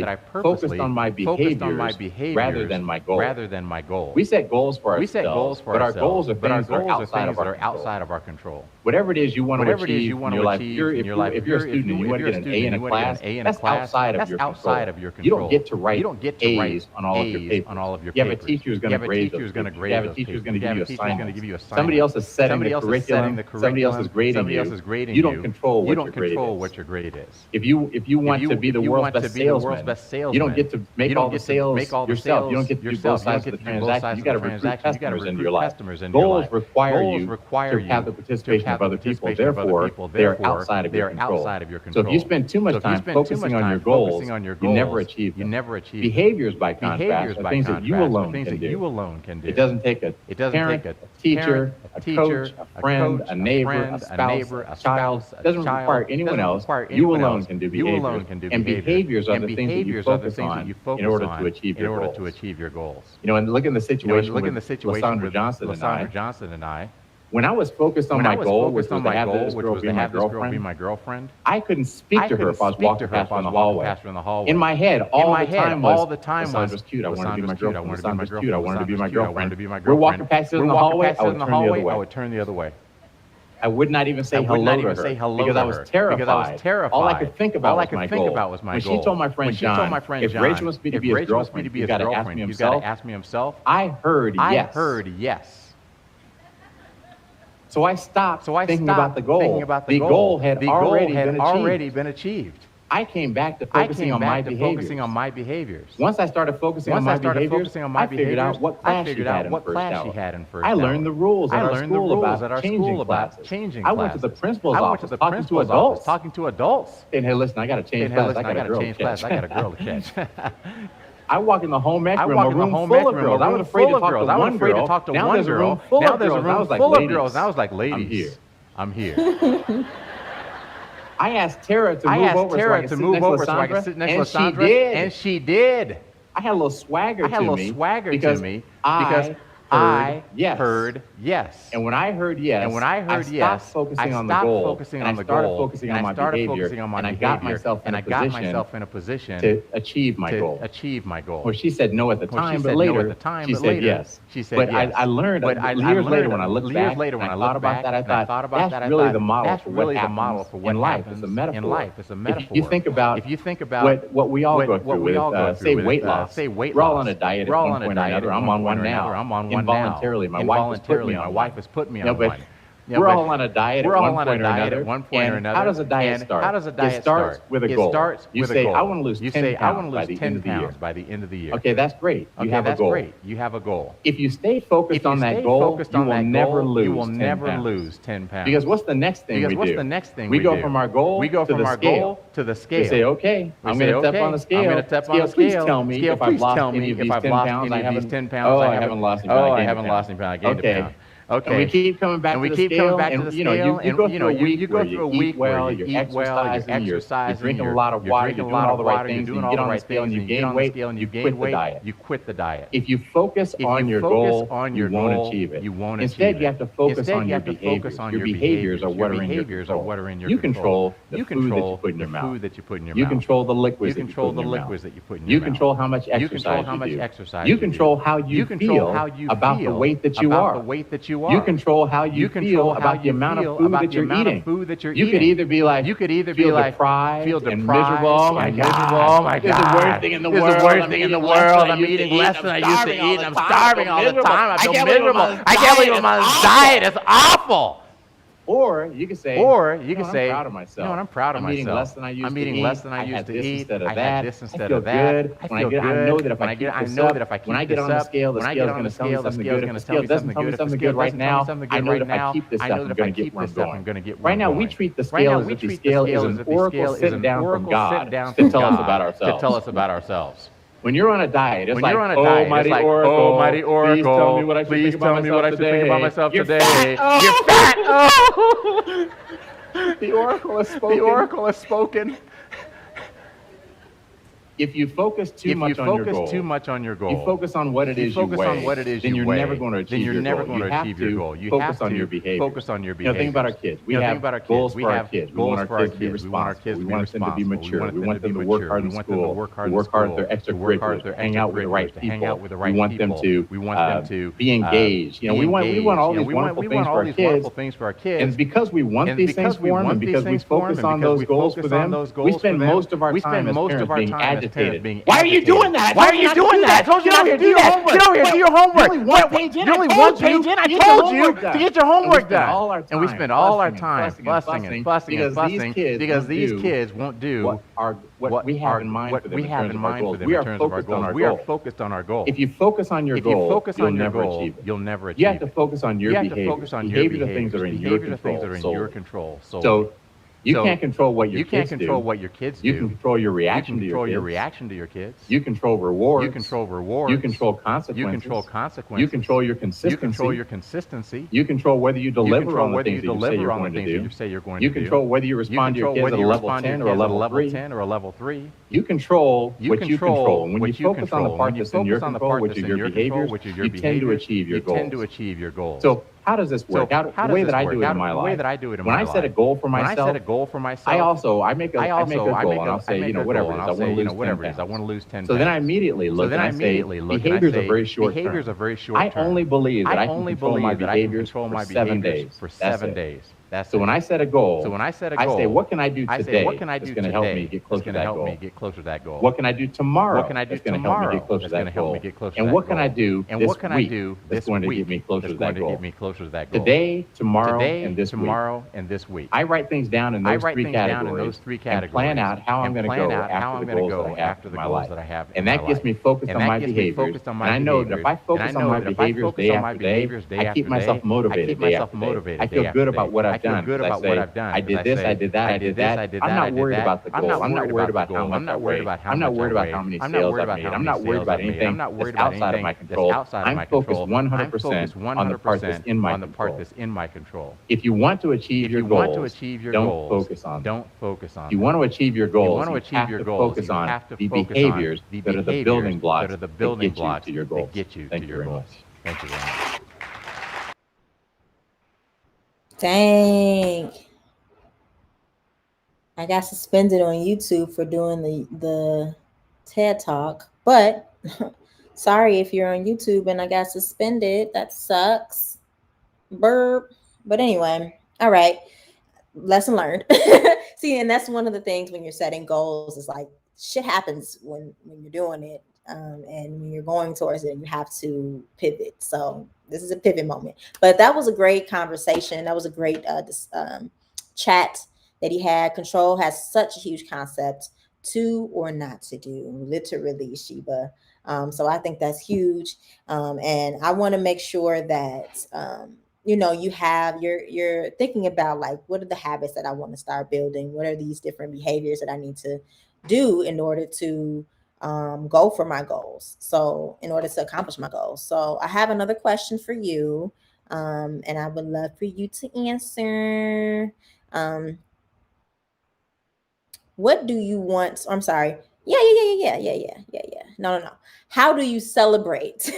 I purposely focused on my behaviors rather than my goals. We set goals for ourselves, but our goals are things that are outside of our control. Whatever it is you want to achieve in your life, if you're a student and you want to get an A in a class, that's outside of your control. You don't get to write A's on all of your papers. your You have a papers. teacher who's going to grade those papers. You have a teacher who's going to give you assignments. Somebody else is setting the curriculum. Somebody else is grading you. You don't control what your grade is. If you want to be the world's best salesman, you don't get to make all the sales yourself. You don't get to do both sides of the transaction. You got to recruit customers into your life. Goals require you to have the participation of other people. Therefore, they are outside of your control. So if you spend too much time focusing on your goals, you never achieve them. Behaviors, by contrast, are things that you alone can do. It doesn't take a parent, a teacher, a coach, a friend, a neighbor, a spouse, a child. It doesn't require anyone else. You alone can do behaviors. And behaviors are the things that you focus on in order to achieve your goals. You know, and look at the situation with Lysandra Johnson and I. When I was focused on my goal, which was to have this girl be my girlfriend, I couldn't speak to her if I was walking past her in the hallway. In my head, all the time was, Lysandra's cute, I want to be my girlfriend. Lysandra's cute, I want to be my girlfriend. We're walking past her in the hallway, I would turn the other way. I would not even say hello to her because I was terrified. All I could think about was my goal. When she told my friend John, if Rachel wants me to be his girlfriend, he's got to ask me himself. I heard yes. So I stopped thinking about the goal. The goal had already been achieved. I came back to focusing on my behaviors. Once I started focusing on my behaviors, I figured out what class she had in first hour. I learned the rules at our school about changing classes. I went to the principal's office talking to adults. And hey, listen, I got to change class. I got a girl to catch. I walk in the home ec room, a room full of girls. I was afraid to talk to one girl. Now there's a room full of girls. And I was like, ladies, I'm here. I asked Tara to move over so I could sit next to Lysandra, and she did. I had a little swagger to me because I heard yes. And when I heard yes, I stopped focusing on the goal, and I started focusing on my behavior, and I got myself in a position to achieve my goal. Well, she said no at the time, but later she said yes. But I learned years later when I looked back, and I thought about that, I thought that's really the model for what happens in life. It's a metaphor. If you think about what we all go through with, say, weight loss. We're all on a diet at one point or another. I'm on one now. Involuntarily, my wife has put me on one. We're all on a diet at one point or another. How does a diet start? It starts with a goal. You say, I want to lose 10 pounds by the end of the year. Okay, that's great. You have a goal. If you stay focused on that goal, you will never lose 10 pounds. Because what's the next thing we do? We go from our goal to the scale. We say, okay, I'm going to step on the scale. Please tell me if I've lost any of these 10 pounds. I haven't lost any pounds. I gained a pound. Okay. And we keep coming back to the scale, and you go through a week where you eat well, you're drinking a lot of water, you're doing all the right things, you get on the scale and you gain weight, you quit the diet. If you focus on your goal, you won't achieve it. Instead, you have to focus on your behaviors. Your behaviors are what are in your control. You control the food that you put in your mouth. You control the liquids that you put in your mouth. You control how much exercise you do. You control how you feel about the weight that you are. You control how you feel about the amount of food that you're eating. You could either be like, deprived and miserable. Oh my God. This is the worst thing in the world. I'm eating less than I used to eat. I'm starving all the time. I feel miserable. I can't believe I'm on this diet. It's awful. Or you can say, I'm proud of myself. I'm eating less than I used to eat. I had this instead of that. I feel good. I know that if I keep this up, the scale is going to tell me something good. If the scale doesn't tell me something good right now, I know that if I keep this up, I'm going to get where I'm going. Right now, we treat the scale as if the scale is an oracle sitting down from God to tell us about ourselves. When you're on a diet, it's like, oh, mighty oracle, please tell me what I should think about myself today. You're fat! Oh! The oracle has spoken. If you focus too much on your goal, you focus on what it is you weigh, then you're never going to achieve your goal. You have to focus on your behavior. Think about our kids. We have goals for our kids. We want our kids to be responsible. We want them to be mature. We want them to work hard in school, work hard at their extracurriculars, hang out with the right people. We want them to be engaged. We want all these wonderful things for our kids. And because we want these things for them, and because we focus on those goals for them, we spend most of our time as parents being agitated. Why are you doing that? Why are you doing that? I told you not to do that. Get over here, do your homework. You're only one page in. You're only one page in. I told you to get your homework done. And we spend all our time fussing and fussing because these kids won't do what we have in mind for them in terms of our goals. We are focused on our goals. We are focused on our goals. If you focus on your goal, you'll never achieve it. You'll never achieve it. You have to focus on your behaviors. Behaviors are things that are in your control. So you can't control what your kids do. You can control your reaction to your kids. You control rewards. You control consequences. You control your consistency. You control whether you deliver on the things that you say you're going to do. You control whether you respond to your kids at a level 10 or a level 3. You control what you control. And when you focus on the part that's in your control, which are your behaviors, you tend to achieve your goals. So how does this work? The way that I do it in my life. When I set a goal for myself, I make a goal and I'll say, whatever it is, I want to lose 10 pounds. So then I immediately look and I say, behaviors are very short term. I only believe that I can control my behaviors for 7 days. That's it. So when I set a goal, I say, what can I do today that's going to help me get closer to that goal? What can I do tomorrow that's going to help me get closer to that goal? And what can I do this week that's going to get me closer to that goal? Today, tomorrow, and this week. I write things down in those three categories and plan out how I'm going to go after the goals that I have. And that gets me focused on my behaviors. And I know that if I focus on my behaviors day after day, I keep myself motivated day after day. I feel good about what I've done. I did this, I did that. I'm not worried about the goal. I'm not worried about how much I weigh. I'm not worried about how many sales I've made. I'm not worried about anything that's outside of my control. I'm focused 100% on the part that's in my control. If you want to achieve your goals, don't focus on them. If you want to achieve your goals, you have to focus on the behaviors that are the building blocks that get you to your goals. Thank you very much. Thank you very much. Dang. I got suspended on YouTube for doing the TED Talk, but sorry if you're on YouTube and I got suspended. That sucks. Burp. But anyway, all right. Lesson learned. See, and that's one of the things when you're setting goals is like shit happens when you're doing it. And when you're going towards it, you have to pivot. So this is a pivot moment. But that was a great conversation. That was a great chat that he had. Control has such a huge concept, to or not to do, literally, Sheba. So I think that's huge. And I want to make sure that you're thinking about like, what are the habits that I want to start building? What are these different behaviors that I need to do in order to go for my goals? So in order to accomplish my goals. So I have another question for you. And I would love for you to answer. What do you want? I'm sorry. Yeah. No. How do you celebrate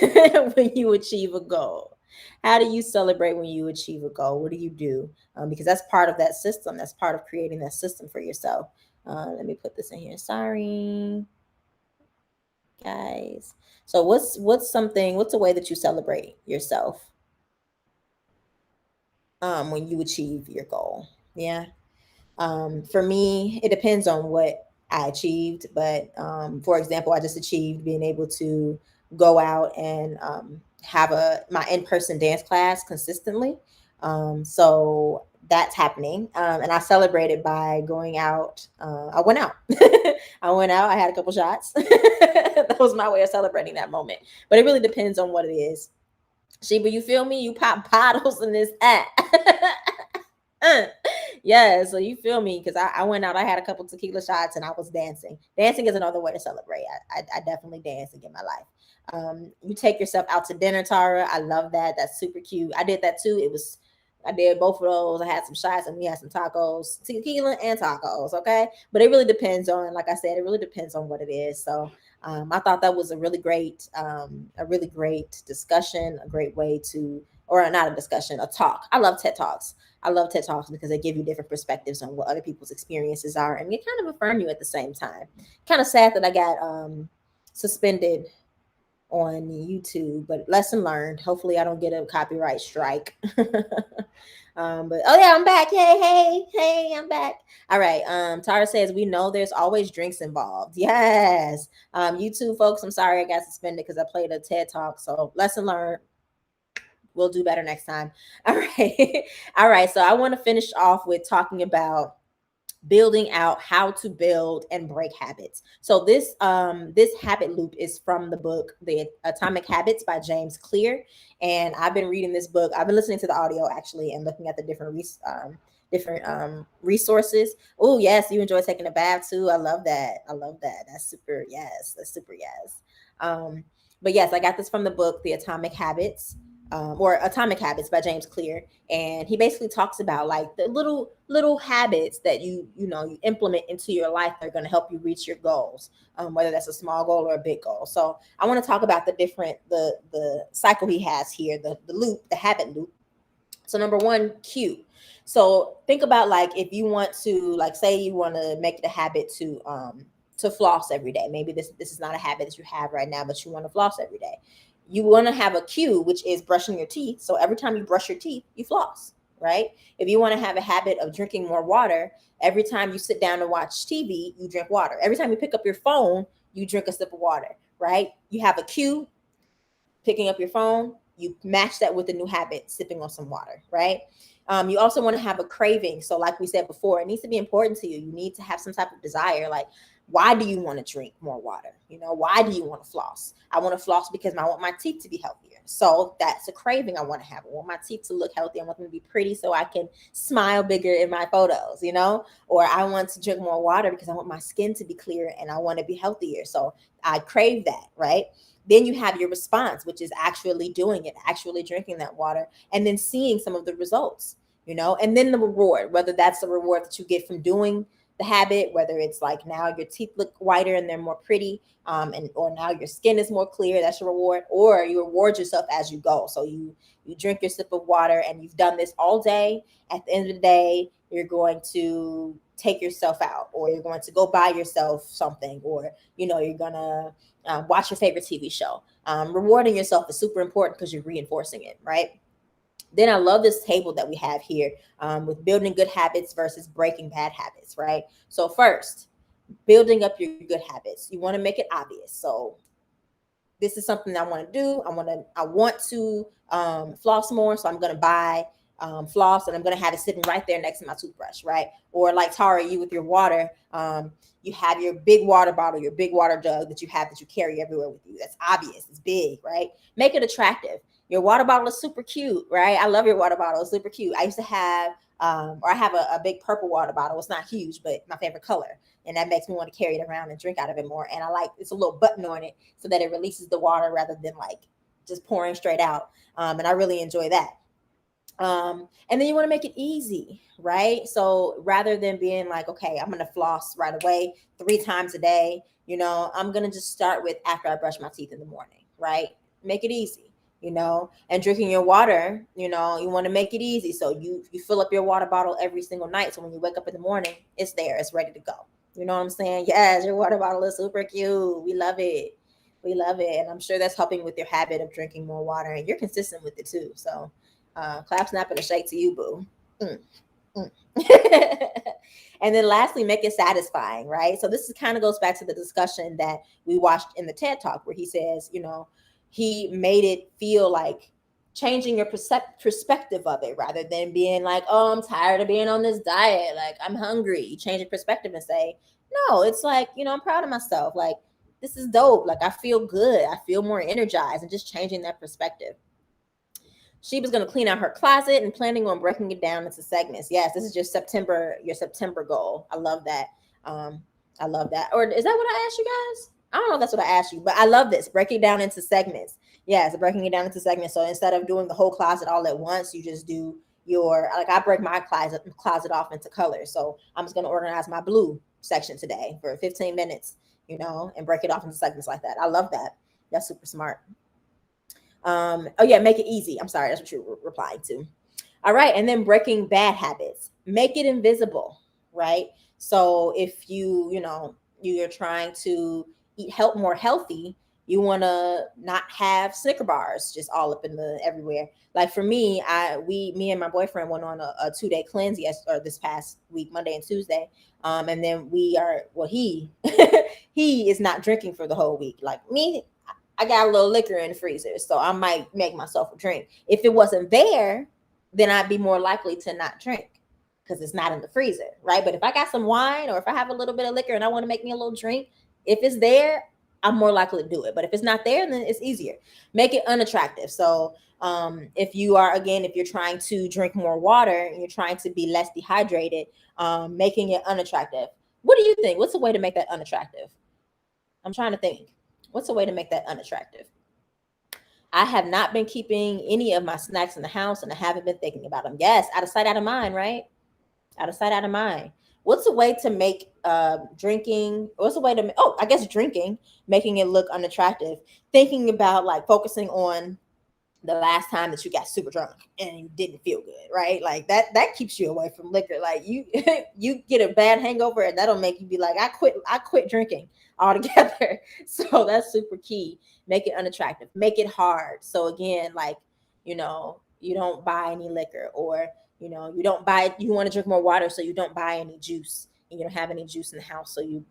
when you achieve a goal? How do you celebrate when you achieve a goal? What do you do? Because that's part of that system. That's part of creating that system for yourself. Let me put this in here. Sorry, guys. So what's a way that you celebrate yourself when you achieve your goal? Yeah. For me, it depends on what I achieved. But for example, I just achieved being able to go out and have my in-person dance class consistently. So that's happening. And I celebrated by going out. I went out. I had a couple shots. That was my way of celebrating that moment. But it really depends on what it is. Sheba, you feel me? You pop bottles in this app. Yeah, so you feel me? Because I went out, I had a couple tequila shots and I was dancing. Dancing is another way to celebrate. I definitely dance and get my life. You take yourself out to dinner, Tara. I love that. That's super cute. I did that too. I did both of those. I had some shots and we had some tacos, tequila and tacos. Okay. But it really depends on, like I said, it really depends on what it is. So I thought that was a really great discussion, a great way to, or not a discussion, a talk. I love TED Talks. I love TED Talks because they give you different perspectives on what other people's experiences are, and they kind of affirm you at the same time. Kind of sad that I got suspended on YouTube, but lesson learned. Hopefully I don't get a copyright strike. But oh yeah, I'm back. Hey, I'm back. All right. Tara says we know there's always drinks involved. Yes. You too, folks. I'm sorry I got suspended because I played a TED talk. So lesson learned. We'll do better next time. All right. All right. So I want to finish off with talking about building out how to build and break habits. So this habit loop is from the book The Atomic Habits by James Clear, and I've been reading this book. I've been listening to the audio actually and looking at the different resources. Oh yes, you enjoy taking a bath too. I love that. I love that. That's super yes. That's super yes. Um, but yes, I got this from the book The Atomic Habits. Or Atomic Habits by James Clear, and he basically talks about like the little habits that you implement into your life that are going to help you reach your goals, whether that's a small goal or a big goal. So I want to talk about the cycle he has here, the habit loop. So number one, cue. So think about like if you want to, like, say you want to make it a habit to floss every day. Maybe this is not a habit that you have right now, but you want to floss every day. You want to have a cue, which is brushing your teeth. So every time you brush your teeth, you floss, right? If you want to have a habit of drinking more water, every time you sit down to watch TV, you drink water. Every time you pick up your phone, you drink a sip of water, right? You have a cue, picking up your phone, you match that with a new habit, sipping on some water, right? You also want to have a craving. So like we said before, it needs to be important to you. You need to have some type of desire. Like, why do you want to drink more water? Why do you want to floss? I want to floss because I want my teeth to be healthier. So that's a craving I want to have. I want my teeth to look healthy. I want them to be pretty so I can smile bigger in my photos, or I want to drink more water because I want my skin to be clear and I want to be healthier. So I crave that, right? Then you have your response, which is actually doing it, actually drinking that water, and then seeing some of the results, and then the reward, whether that's the reward that you get from doing the habit, whether it's like now your teeth look whiter and they're more pretty, or now your skin is more clear, that's your reward, or you reward yourself as you go. So you drink your sip of water and you've done this all day. At the end of the day, you're going to take yourself out, or you're going to go buy yourself something, or you're gonna watch your favorite TV show. Rewarding yourself is super important because you're reinforcing it, right? Then I love this table that we have here, with building good habits versus breaking bad habits, right? So first, building up your good habits. You want to make it obvious. So this is something I want to do. I want to floss more, so I'm going to buy floss, and I'm going to have it sitting right there next to my toothbrush, right? Or like Tara, you with your water, you have your big water bottle, your big water jug that you carry everywhere with you. That's obvious. It's big, right? Make it attractive. Your water bottle is super cute, right? I love your water bottle. It's super cute. I used to have, or I have a big purple water bottle. It's not huge, but my favorite color. And that makes me want to carry it around and drink out of it more. And I like, it's a little button on it so that it releases the water rather than like just pouring straight out. And I really enjoy that. And then you want to make it easy, right? So rather than being like, okay, I'm going to floss right away 3 times a day, I'm going to just start with after I brush my teeth in the morning, right? Make it easy. And drinking your water, you want to make it easy. So you fill up your water bottle every single night. So when you wake up in the morning, it's there, it's ready to go. You know what I'm saying? Yes, your water bottle is super cute. We love it. We love it. And I'm sure that's helping with your habit of drinking more water, and you're consistent with it too. So clap, snap, and a shake to you, boo. And then lastly, make it satisfying, right? So this kind of goes back to the discussion that we watched in the TED Talk where he says, he made it feel like changing your perspective of it rather than being like, oh, I'm tired of being on this diet. Like, I'm hungry. You change your perspective and say, no, it's like, I'm proud of myself. Like, this is dope. Like, I feel good. I feel more energized, and just changing that perspective. She was going to clean out her closet and planning on breaking it down into segments. Yes, this is your September goal. I love that. I love that. Or is that what I asked you guys? I don't know if that's what I asked you, but I love this. Breaking it down into segments. Yes, breaking it down into segments. So instead of doing the whole closet all at once, you just do I break my closet off into colors. So I'm just going to organize my blue section today for 15 minutes, and break it off into segments like that. I love that. That's super smart. Make it easy. I'm sorry, that's what you were replying to. All right, and then breaking bad habits. Make it invisible, right? So if you're trying to eat more healthy, You want to not have Snicker bars just all up in the everywhere. Like for me, me and my boyfriend went on a 2-day cleanse this past week, Monday and Tuesday. And then he he is not drinking for the whole week. Like me, I got a little liquor in the freezer, so I might make myself a drink. If it wasn't there, then I'd be more likely to not drink because it's not in the freezer, right? But if I got some wine or if I have a little bit of liquor and I want to make me a little drink, if it's there, I'm more likely to do it. But if it's not there, then it's easier. Make it unattractive. So if you're trying to drink more water and you're trying to be less dehydrated, making it unattractive. What do you think? What's a way to make that unattractive? I'm trying to think. What's a way to make that unattractive? I have not been keeping any of my snacks in the house and I haven't been thinking about them. Yes, out of sight, out of mind, right? Out of sight, out of mind. What's a way to make drinking? What's a way to? I guess drinking, making it look unattractive. Thinking about like focusing on the last time that you got super drunk and you didn't feel good, right? Like that keeps you away from liquor. Like you you get a bad hangover and that'll make you be like, I quit drinking altogether. So that's super key. Make it unattractive. Make it hard. So again, like, you don't buy any liquor, or you want to drink more water, so you don't buy any juice and you don't have any juice in the house, so you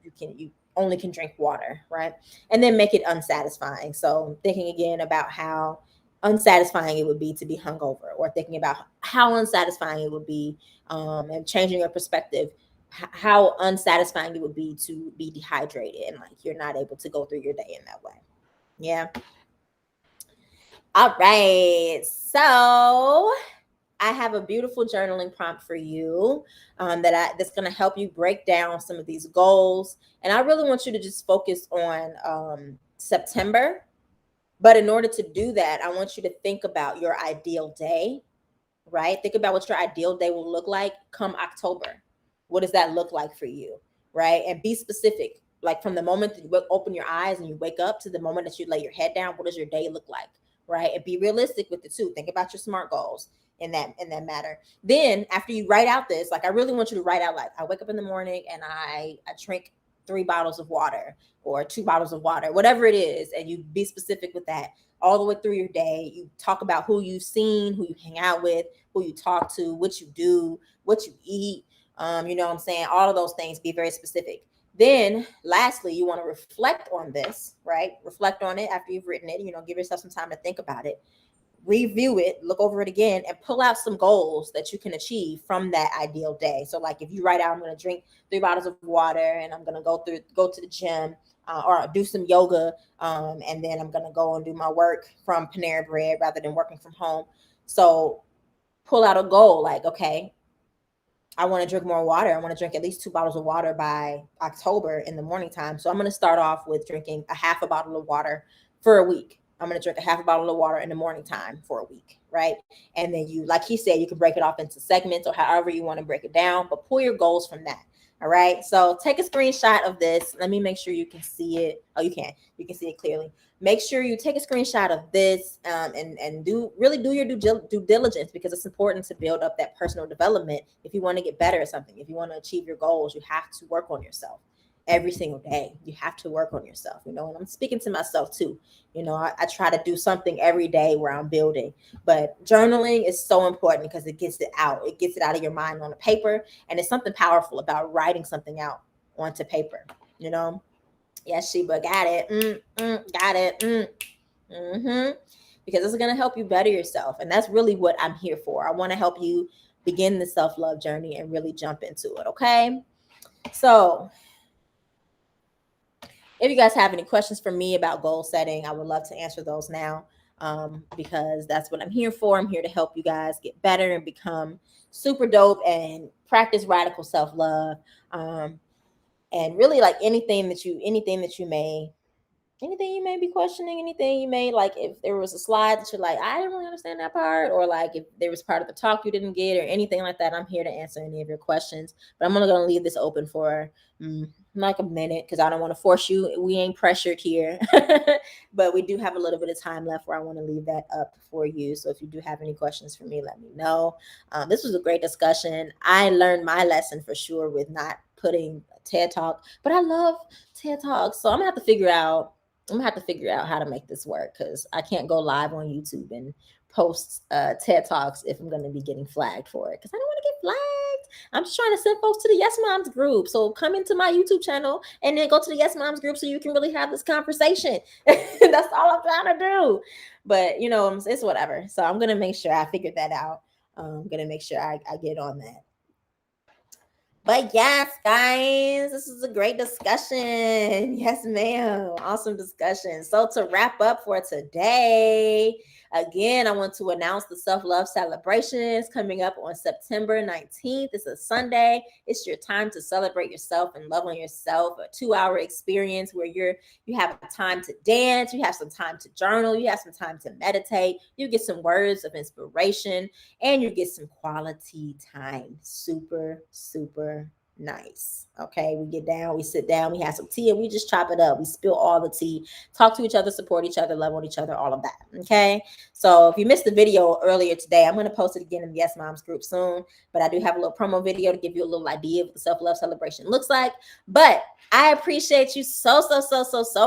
only can drink water, right? And then make it unsatisfying. So thinking again about how unsatisfying it would be to be hungover, or thinking about how unsatisfying it would be, and changing your perspective, how unsatisfying it would be to be dehydrated and like you're not able to go through your day in that way. Yeah. All right. So I have a beautiful journaling prompt for you, that's going to help you break down some of these goals. And I really want you to just focus on September. But in order to do that, I want you to think about your ideal day, right? Think about what your ideal day will look like come October. What does that look like for you, right? And be specific. Like from the moment that you open your eyes and you wake up to the moment that you lay your head down, what does your day look like, right? And be realistic with it too. Think about your SMART goals in that matter. Then after you write out this, like I really want you to write out, like, I wake up in the morning and I drink 3 bottles of water or 2 bottles of water, whatever it is, and you be specific with that all the way through your day. You talk about who you've seen, who you hang out with, who you talk to, what you do, what you eat. You know what I'm saying? All of those things, be very specific. Then lastly, you want to reflect on this, right? Reflect on it after you've written it, give yourself some time to think about it, review it, look over it again, and pull out some goals that you can achieve from that ideal day. So like if you write out, I'm going to drink 3 bottles of water and I'm going to go to the gym, or do some yoga, and then I'm going to go and do my work from Panera Bread rather than working from home. So pull out a goal like, okay, I want to drink more water. I want to drink at least 2 bottles of water by October in the morning time. So I'm going to start off with drinking a half a bottle of water for a week. I'm going to drink a half a bottle of water in the morning time for a week, right? And then you, like he said, you can break it off into segments or however you want to break it down, but pull your goals from that. All right. So take a screenshot of this. Let me make sure you can see it. Oh, you can see it clearly. Make sure you take a screenshot of this, and do your due diligence, because it's important to build up that personal development. If you want to get better at something, if you want to achieve your goals, you have to work on yourself every single day. You have to work on yourself, and I'm speaking to myself too. I try to do something every day where I'm building, but journaling is so important because it gets it out of your mind on a paper. And it's something powerful about writing something out onto paper. Yes, Sheba, got it. Got it. Because it's going to help you better yourself. And that's really what I'm here for. I want to help you begin the self-love journey and really jump into it. Okay. So if you guys have any questions for me about goal setting, I would love to answer those now, because that's what I'm here for. I'm here to help you guys get better and become super dope and practice radical self-love. And really, like anything you may be questioning, anything you may, like if there was a slide that you're like, I didn't really understand that part, or like if there was part of the talk you didn't get or anything like that, I'm here to answer any of your questions. But I'm only going to leave this open for like a minute because I don't want to force you. We ain't pressured here. But we do have a little bit of time left where I want to leave that up for you. So if you do have any questions for me, let me know. This was a great discussion. I learned my lesson for sure with not putting TED Talk, but I love TED Talks. So I'm going to have to figure out I'm gonna have to figure out how to make this work because I can't go live on YouTube and post TED Talks if I'm gonna be getting flagged for it because I don't want to get flagged. I'm just trying to send folks to the Yes Moms group. So come into my YouTube channel and then go to the Yes Moms group so you can really have this conversation. That's all I'm trying to do. But it's whatever. So I'm gonna make sure I figure that out. I'm gonna make sure I get on that. But yes, guys, this is a great discussion. Yes, ma'am. Awesome discussion. So to wrap up for today, again, I want to announce the self-love celebrations coming up on September 19th. It's a Sunday. It's your time to celebrate yourself and love on yourself. A 2-hour experience where you have time to dance, you have some time to journal, you have some time to meditate, you get some words of inspiration, and you get some quality time. Super, super nice. Okay, we get down, we sit down, we have some tea, and we just chop it up. We spill all the tea, talk to each other, support each other, love on each other, all of that. Okay, so if you missed the video earlier today, I'm going to post it again in the Yes Moms group soon, but I do have a little promo video to give you a little idea of what the self-love celebration looks like. But I appreciate you so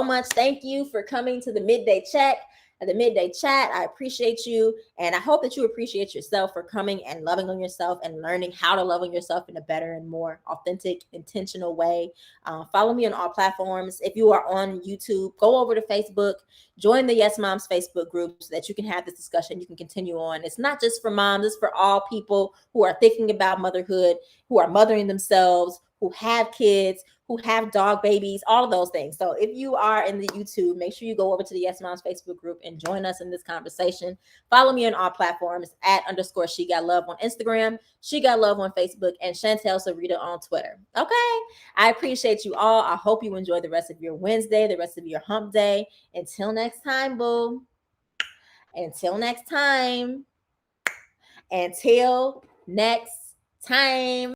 much. Thank you for coming to the Midday Chat. At the Midday Chat, I appreciate you, and I hope that you appreciate yourself for coming and loving on yourself and learning how to love on yourself in a better and more authentic, intentional way. Follow me on all platforms. If you are on YouTube, go over to Facebook, join the Yes Moms Facebook group so that you can have this discussion. You can continue on. It's not just for moms, it's for all people who are thinking about motherhood, who are mothering themselves, who have kids, who have dog babies, all of those things. So if you are in the YouTube, make sure you go over to the Yes Moms Facebook group and join us in this conversation. Follow me on all platforms @_ She Got Love on Instagram, She Got Love on Facebook, and Chantel Sarita on Twitter. Okay. I appreciate you all. I hope you enjoy the rest of your Wednesday, the rest of your hump day. Until next time, boo. Until next time. Until next time.